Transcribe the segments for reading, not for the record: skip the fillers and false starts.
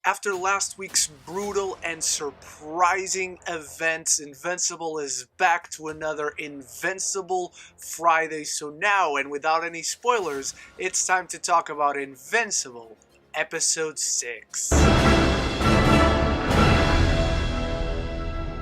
After last week's brutal and surprising events, Invincible is back to another Invincible Friday. So now, and without any spoilers, it's time to talk about Invincible, Episode 6.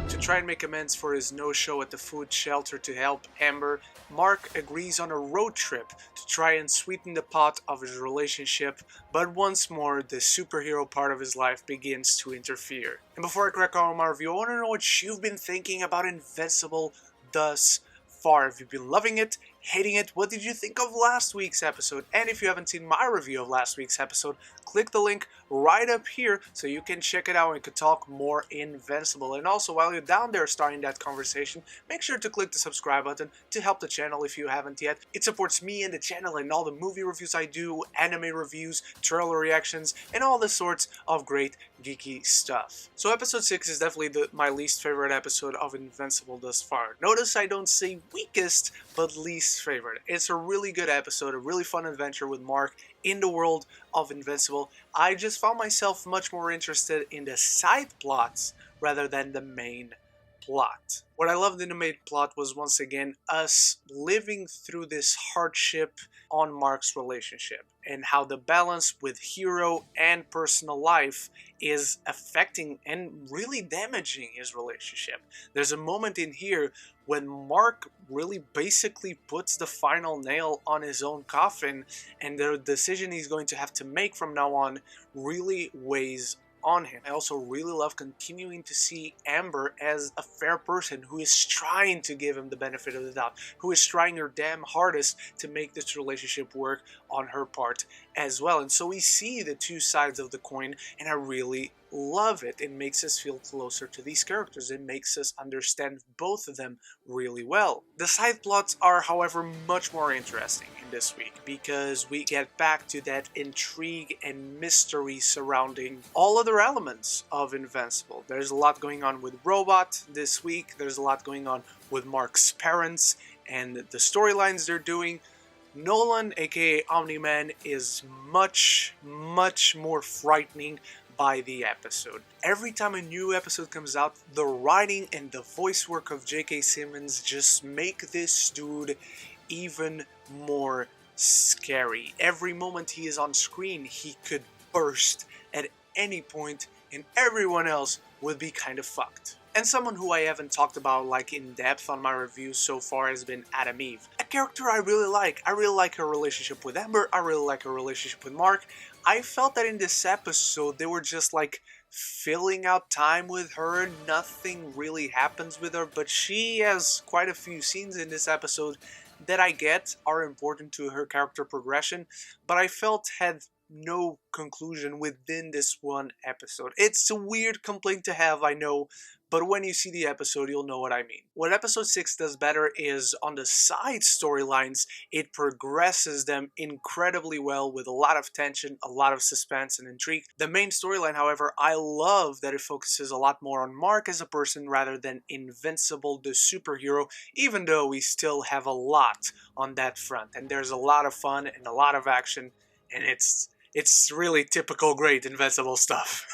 To try and make amends for his no-show at the food shelter to help Amber, Mark agrees on a road trip to try and sweeten the pot of his relationship, but once more, the superhero part of his life begins to interfere. And before I crack on with my review, I want to know what you've been thinking about Invincible thus far. Have you been loving it? Hating it? What did you think of last week's episode? And if you haven't seen my review of last week's episode, click the link right up here so you can check it out and we can talk more Invincible. And also, while you're down there starting that conversation, make sure to click the subscribe button to help the channel if you haven't yet. It supports me and the channel and all the movie reviews I do, anime reviews, trailer reactions, and all the sorts of great geeky stuff. So episode 6 is definitely my least favorite episode of Invincible thus far. Notice I don't say weakest, but least favorite. It's a really good episode, a really fun adventure with Mark in the world of Invincible. I just found myself much more interested in the side plots rather than the main plot. What I loved in the main plot was once again us living through this hardship on Mark's relationship and how the balance with hero and personal life is affecting and really damaging his relationship. There's a moment in here when Mark really basically puts the final nail on his own coffin, and the decision he's going to have to make from now on really weighs on him. I also really love continuing to see Amber as a fair person who is trying to give him the benefit of the doubt, who is trying her damn hardest to make this relationship work on her part as well. And so we see the two sides of the coin, and I really love it. It makes us feel closer to these characters. It makes us understand both of them really well. The side plots are, however, much more interesting in this week because we get back to that intrigue and mystery surrounding all other elements of Invincible. There's a lot going on with Robot this week. There's a lot going on with Mark's parents and the storylines they're doing. Nolan, aka Omni-Man, is much more frightening by the episode. Every time a new episode comes out, the writing and the voice work of J.K. Simmons just make this dude even more scary. Every moment he is on screen, he could burst at any point and everyone else would be kind of fucked. And someone who I haven't talked about like in depth on my reviews so far has been Adam Eve. A character I really like. I really like her relationship with Amber. I really like her relationship with Mark. I felt that in this episode they were just like filling out time with her. Nothing really happens with her, but she has quite a few scenes in this episode that I get are important to her character progression, but I felt had no conclusion within this one episode. It's a weird complaint to have, I know, but when you see the episode, you'll know what I mean. What episode 6 does better is on the side storylines, it progresses them incredibly well with a lot of tension, a lot of suspense and intrigue. The main storyline, however, I love that it focuses a lot more on Mark as a person rather than Invincible the superhero, even though we still have a lot on that front. And there's a lot of fun and a lot of action, and it's really typical great Invincible stuff.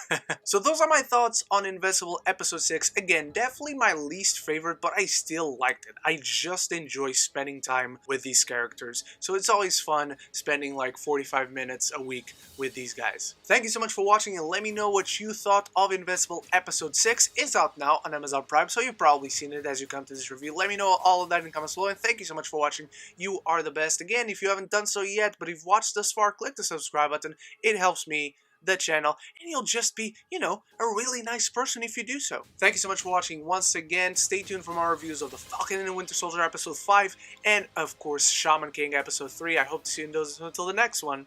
So those are my thoughts on Invincible Episode 6. Again, definitely my least favorite, but I still liked it. I just enjoy spending time with these characters. So it's always fun spending like 45 minutes a week with these guys. Thank you so much for watching, and let me know what you thought of Invincible Episode 6. It's out now on Amazon Prime, so you've probably seen it as you come to this review. Let me know all of that in the comments below, and thank you so much for watching. You are the best. Again, if you haven't done so yet, but if you've watched thus far, click the subscribe button. It helps me, the channel, and you'll just be, a really nice person if you do so. Thank you so much for watching once again. Stay tuned for more reviews of The Falcon and the Winter Soldier Episode 5, and of course, Shaman King Episode 3. I hope to see you in those until the next one.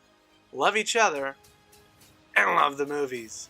Love each other, and love the movies.